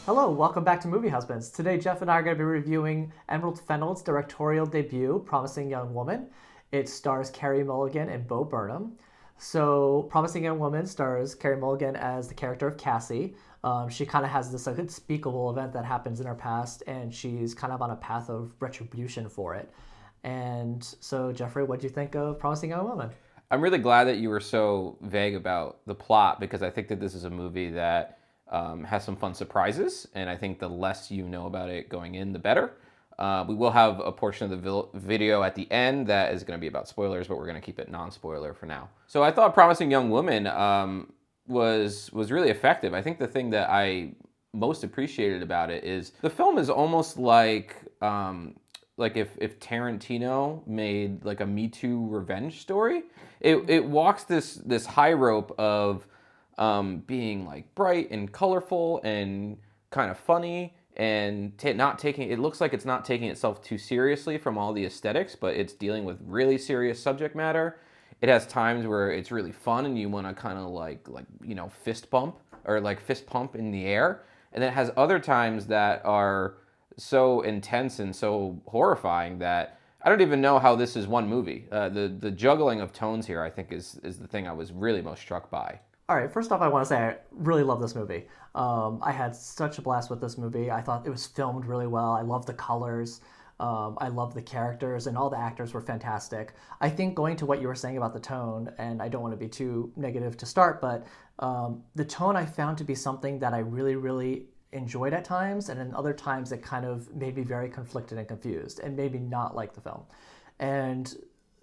Hello, welcome back to Movie Husbands. Today, Jeff and I are going to be reviewing Emerald Fennell's directorial debut, Promising Young Woman. It stars Carey Mulligan and Burnham. So, Promising Young Woman stars Carey Mulligan as the character of Cassie. She kind of has this unspeakable event that happens in her past, and she's kind of on a path of retribution for it. And so, Jeffrey, what do you think of Promising Young Woman? I'm really glad that you were so vague about the plot because I think that this is a movie that has some fun surprises, and I think the less you know about it going in, the better. We will have a portion of the video at the end that is going to be about spoilers, but we're going to keep it non-spoiler for now. So I thought Promising Young Woman was really effective. I think the thing that I most appreciated about it is the film is almost like if Tarantino made like a Me Too revenge story. It walks this high rope of being like bright and colorful and kind of funny and not taking it looks like it's not taking itself too seriously from all the aesthetics, but it's dealing with really serious subject matter. It has times where it's really fun and you want to kind of fist bump or like fist pump in the air, and then it has other times that are so intense and so horrifying that I don't even know how this is one movie. The juggling of tones here, I think, is the thing I was really most struck by. All right, first off, I want to say I really love this movie. I had such a blast with this movie. I thought it was filmed really well. I love the colors. I love the characters, and all the actors were fantastic. I think going to what you were saying about the tone, and I don't want to be too negative to start, but the tone I found to be something that I really, really enjoyed at times, and in other times it kind of made me very conflicted and confused, and maybe not like the film. And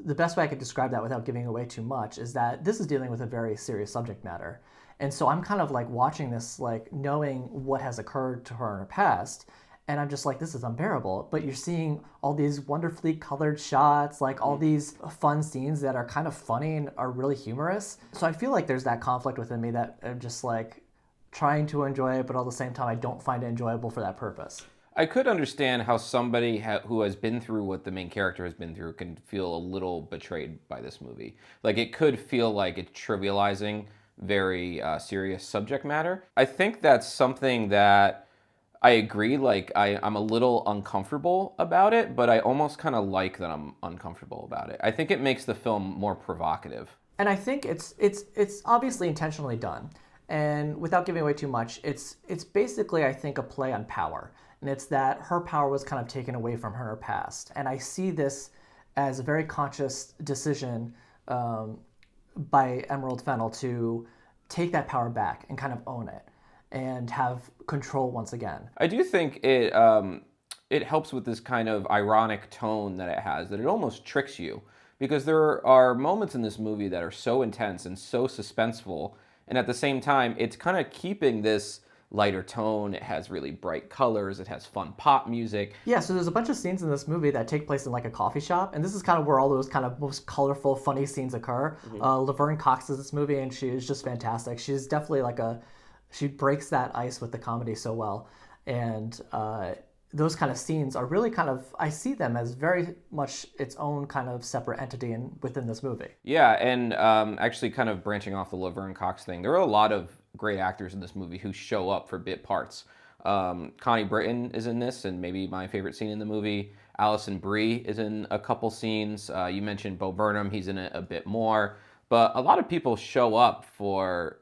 the best way I could describe that without giving away too much is that this is dealing with a very serious subject matter. And so I'm kind of like watching this, like knowing what has occurred to her in her past. And I'm just like, this is unbearable. But you're seeing all these wonderfully colored shots, like all these fun scenes that are kind of funny and are really humorous. So I feel like there's that conflict within me that I'm just like trying to enjoy it, but at the same time, I don't find it enjoyable for that purpose. I could understand how somebody who has been through what the main character has been through can feel a little betrayed by this movie. Like, it could feel like it's trivializing very serious subject matter. I think that's something that I agree. Like, I'm a little uncomfortable about it, but I almost kind of like that I'm uncomfortable about it. I think it makes the film more provocative. And I think it's obviously intentionally done. And without giving away too much, it's basically, I think, a play on power. And it's that her power was kind of taken away from her in her past. And I see this as a very conscious decision by Emerald Fennell to take that power back and kind of own it and have control once again. I do think it helps with this kind of ironic tone that it has, that it almost tricks you, because there are moments in this movie that are so intense and so suspenseful, and at the same time, it's kind of keeping this lighter tone. It has really bright colors. It has fun pop music. Yeah, so there's a bunch of scenes in this movie that take place in like a coffee shop, and this is kind of where all those kind of most colorful, funny scenes occur. Laverne Cox is this movie, and she is just fantastic. She's definitely she breaks that ice with the comedy so well, and those kind of scenes are really kind of, I see them as very much its own kind of separate entity within this movie. Yeah, and actually kind of branching off the Laverne Cox thing, there are a lot of great actors in this movie who show up for bit parts. Connie Britton is in this, and maybe my favorite scene in the movie. Alison Brie is in a couple scenes. You mentioned Burnham, he's in it a bit more. But a lot of people show up for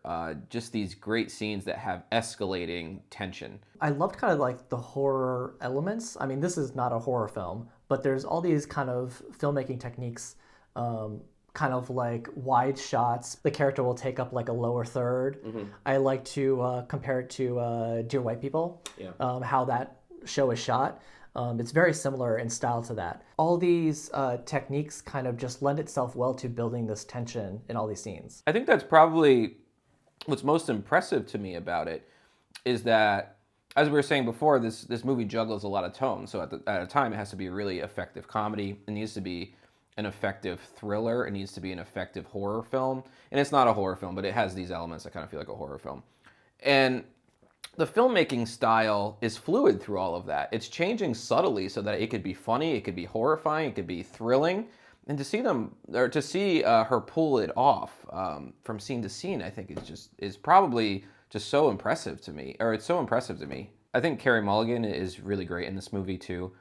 just these great scenes that have escalating tension. I loved kind of like the horror elements. I mean, this is not a horror film, but there's all these kind of filmmaking techniques, kind of like wide shots. The character will take up like a lower third. I like to compare it to Dear White People, how that show is shot. It's very similar in style to that. All these techniques kind of just lend itself well to building this tension in all these scenes. I think that's probably what's most impressive to me about it, is that, as we were saying before, this movie juggles a lot of tones. So at a time, it has to be a really effective comedy. It needs to be an effective thriller. It needs to be an effective horror film. And it's not a horror film, but it has these elements that kind of feel like a horror film. And the filmmaking style is fluid through all of that. It's changing subtly so that it could be funny, it could be horrifying, it could be thrilling. And to see her pull it off from scene to scene, I think is probably just so impressive to me, or it's so impressive to me. I think Carey Mulligan is really great in this movie too.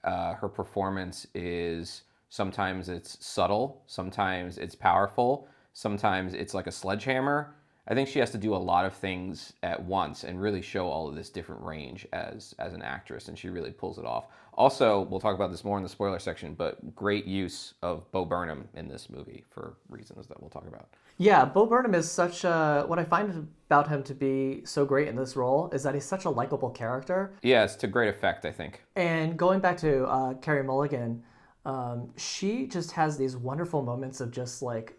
Her performance is sometimes it's subtle, sometimes it's powerful, sometimes it's like a sledgehammer. I think she has to do a lot of things at once and really show all of this different range as an actress, and she really pulls it off. Also, we'll talk about this more in the spoiler section, but great use of Bo Burnham in this movie for reasons that we'll talk about. Yeah, Bo Burnham is such a. What I find about him to be so great in this role is that he's such a likable character. Yeah, it's to great effect, I think. And going back to Carey Mulligan, she just has these wonderful moments of just like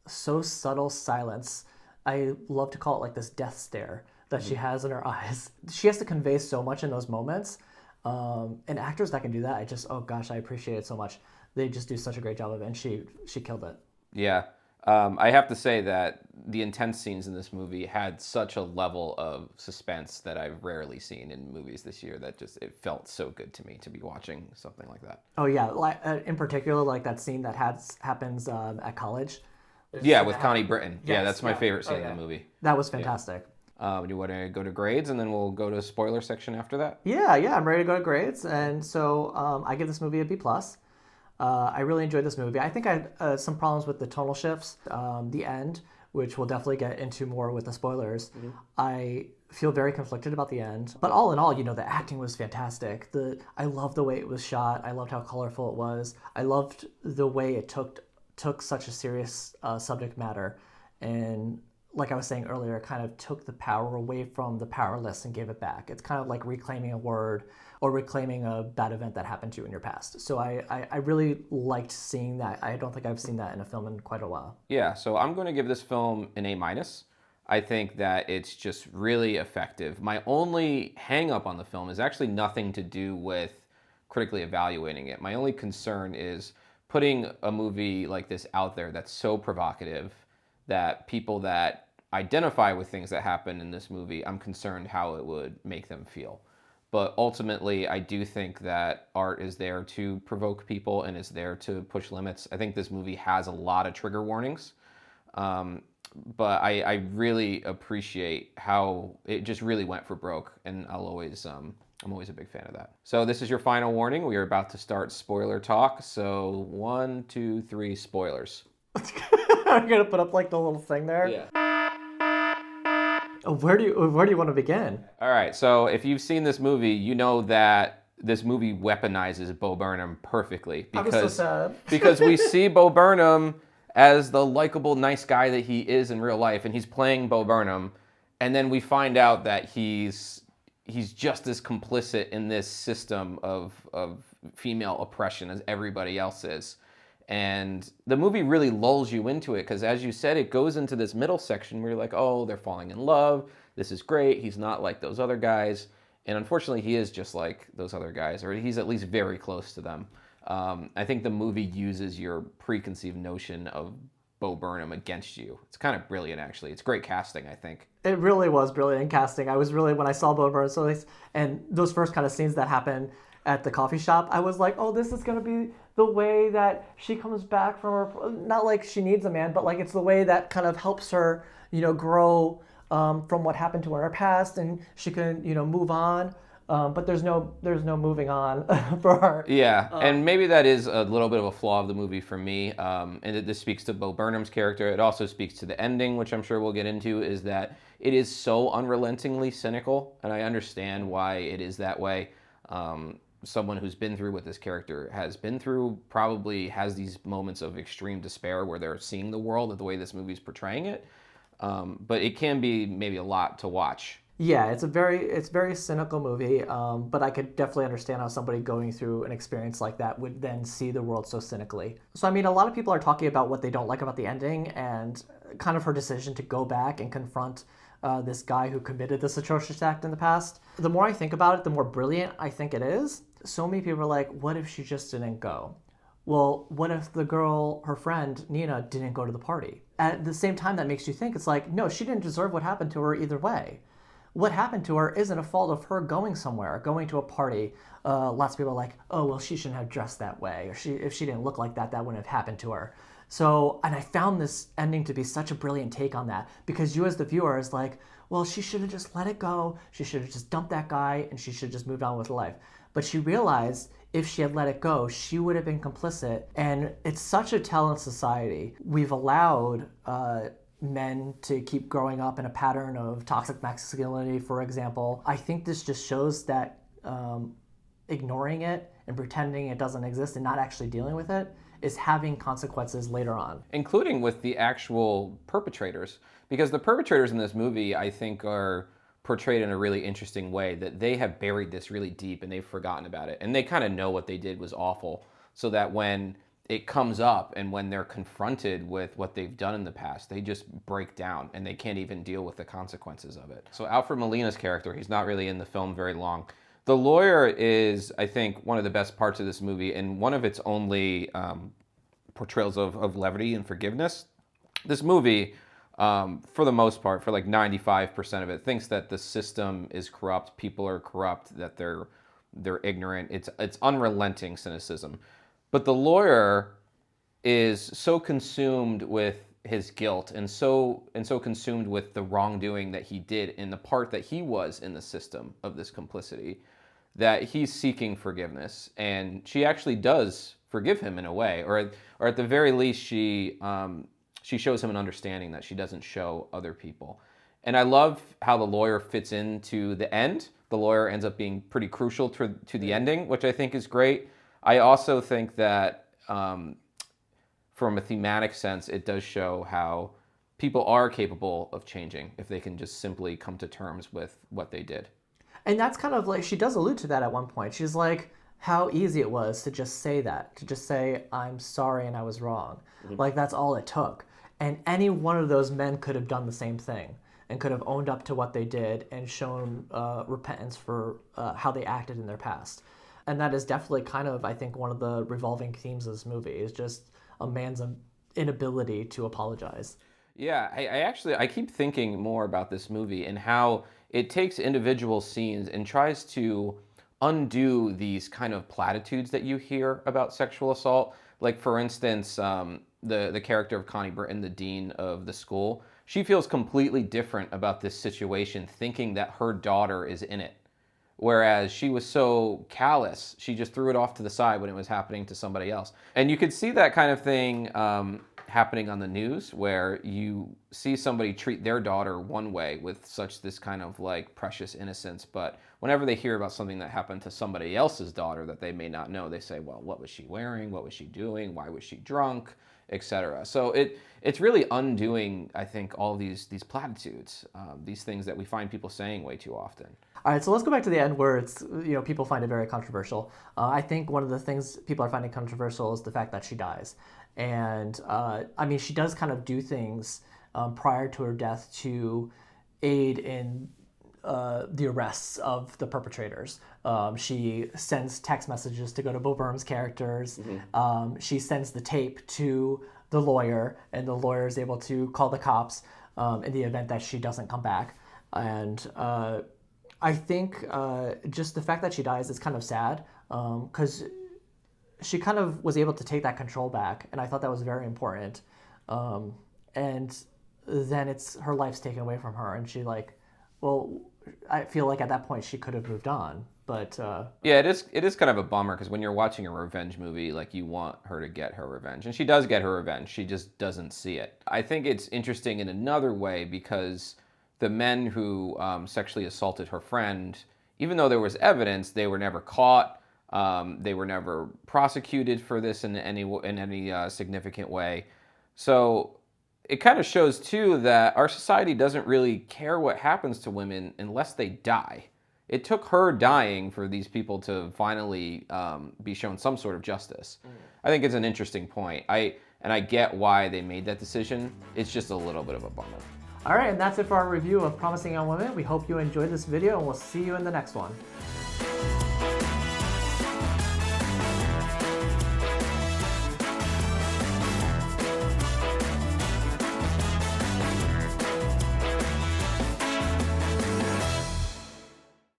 so subtle silence. I love to call it like this death stare that she has in her eyes. She has to convey so much in those moments. And actors that can do that, oh gosh, I appreciate it so much. They just do such a great job of it, and she killed it. Yeah. I have to say that the intense scenes in this movie had such a level of suspense that I've rarely seen in movies this year. That just it felt so good to me to be watching something like that. Oh yeah, like in particular, like that scene that happens at college. Yeah, with Connie Britton. Yes, yeah, that's my favorite scene in the movie. That was fantastic. Do you want to go to grades, and then we'll go to spoiler section after that? Yeah, I'm ready to go to grades, and so I give this movie a B+. I really enjoyed this movie. I think I had some problems with the tonal shifts, the end, which we'll definitely get into more with the spoilers. Mm-hmm. I feel very conflicted about the end. But all in all, the acting was fantastic. I loved the way it was shot. I loved how colorful it was. I loved the way it took such a serious subject matter and, like I was saying earlier, kind of took the power away from the powerless and gave it back. It's kind of like reclaiming a word or reclaiming a bad event that happened to you in your past. So I really liked seeing that. I don't think I've seen that in a film in quite a while. Yeah, so I'm going to give this film an A-. I think that it's just really effective. My only hang-up on the film is actually nothing to do with critically evaluating it. My only concern is putting a movie like this out there that's so provocative that people that identify with things that happen in this movie, I'm concerned how it would make them feel. But ultimately, I do think that art is there to provoke people and is there to push limits. I think this movie has a lot of trigger warnings, but I really appreciate how it just really went for broke, and I'm always a big fan of that. So this is your final warning. We are about to start spoiler talk. So 1, 2, 3 spoilers. I'm gonna put up like the little thing there. Yeah. Where do you want to begin? All right. So if you've seen this movie, you know that this movie weaponizes Bo Burnham perfectly because I was so sad. because we see Bo Burnham as the likable, nice guy that he is in real life, and he's playing Bo Burnham, and then we find out that he's just as complicit in this system of female oppression as everybody else is. And the movie really lulls you into it because, as you said, it goes into this middle section where you're like, oh, they're falling in love. This is great. He's not like those other guys. And unfortunately, he is just like those other guys, or he's at least very close to them. I think the movie uses your preconceived notion of Bo Burnham against you. It's kind of brilliant, actually. It's great casting, I think. It really was brilliant casting. I was really, when I saw Bo Burnham, and those first kind of scenes that happen at the coffee shop, I was like, oh, this is going to be the way that she comes back from her, not like she needs a man, but like it's the way that kind of helps her, grow from what happened to her in her past, and she can, move on. But there's no moving on for her. Yeah, and maybe that is a little bit of a flaw of the movie for me. And this speaks to Bo Burnham's character. It also speaks to the ending, which I'm sure we'll get into, is that it is so unrelentingly cynical, and I understand why it is that way. Someone who's been through what this character has been through probably has these moments of extreme despair where they're seeing the world the way this movie's portraying it. But it can be maybe a lot to watch. Yeah, it's a very cynical movie, but I could definitely understand how somebody going through an experience like that would then see the world so cynically. So, I mean, a lot of people are talking about what they don't like about the ending and kind of her decision to go back and confront this guy who committed this atrocious act in the past. The more I think about it, the more brilliant I think it is. So many people are like, what if she just didn't go? Well, what if the girl, her friend, Nina, didn't go to the party? At the same time, that makes you think, it's like, no, she didn't deserve what happened to her either way. What happened to her isn't a fault of her going somewhere, going to a party. Lots of people are like, oh, well, she shouldn't have dressed that way. Or if she didn't look like that, that wouldn't have happened to her. So, and I found this ending to be such a brilliant take on that, because you as the viewer is like, well, she should have just let it go. She should have just dumped that guy, and she should have just moved on with life. But she realized if she had let it go, she would have been complicit. And it's such a tell in society. We've allowed men to keep growing up in a pattern of toxic masculinity, for example. I think this just shows that ignoring it and pretending it doesn't exist and not actually dealing with it is having consequences later on. Including with the actual perpetrators. Because the perpetrators in this movie, I think, are portrayed in a really interesting way, that they have buried this really deep and they've forgotten about it. And they kind of know what they did was awful, so that when it comes up and when they're confronted with what they've done in the past, they just break down and they can't even deal with the consequences of it. So Alfred Molina's character, he's not really in the film very long. The lawyer is, I think, one of the best parts of this movie, and one of its only portrayals of levity and forgiveness. This movie, for the most part, for like 95% of it, thinks that the system is corrupt, people are corrupt, that they're ignorant. It's unrelenting cynicism. But the lawyer is so consumed with his guilt and so consumed with the wrongdoing that he did in the part that he was in the system of this complicity, that he's seeking forgiveness. And she actually does forgive him in a way, or at the very least, she shows him an understanding that she doesn't show other people. And I love how the lawyer fits into the end. The lawyer ends up being pretty crucial to the ending, which I think is great. I also think that from a thematic sense, it does show how people are capable of changing if they can just simply come to terms with what they did. And that's kind of like, she does allude to that at one point. She's like, how easy it was to just say that, to just say, I'm sorry and I was wrong. Mm-hmm. Like, that's all it took. And any one of those men could have done the same thing and could have owned up to what they did and shown repentance for how they acted in their past. And that is definitely kind of, I think, one of the revolving themes of this movie is just a man's inability to apologize. Yeah, I keep thinking more about this movie and how it takes individual scenes and tries to undo these kind of platitudes that you hear about sexual assault. Like, for instance, the character of Connie Britton, the dean of the school, she feels completely different about this situation, thinking that her daughter is in it. Whereas she was so callous, she just threw it off to the side when it was happening to somebody else. And you could see that kind of thing happening on the news, where you see somebody treat their daughter one way with this kind of like precious innocence, but whenever they hear about something that happened to somebody else's daughter that they may not know, they say, well, what was she wearing? What was she doing? Why was she drunk? Etc. So it's really undoing, I think, all these platitudes, these things that we find people saying way too often. All right, so let's go back to the end where it's, people find it very controversial. I think one of the things people are finding controversial is the fact that she dies. And she does kind of do things prior to her death to aid in the arrests of the perpetrators. She sends text messages to go to Bo Burnham's characters. Mm-hmm. She sends the tape to the lawyer, and the lawyer is able to call the cops in the event that she doesn't come back. And I think just the fact that she dies is kind of sad, because she kind of was able to take that control back, and I thought that was very important. And then her life's taken away from her, and she I feel like at that point she could have moved on, but yeah, it is kind of a bummer, because when you're watching a revenge movie, like, you want her to get her revenge, and she does get her revenge. She just doesn't see it. I think it's interesting in another way, because the men who sexually assaulted her friend, even though there was evidence, they were never caught. They were never prosecuted for this in any significant way. So it kind of shows, too, that our society doesn't really care what happens to women unless they die. It took her dying for these people to finally be shown some sort of justice. I think it's an interesting point. I get why they made that decision. It's just a little bit of a bummer. All right, and that's it for our review of Promising Young Women. We hope you enjoyed this video, and we'll see you in the next one.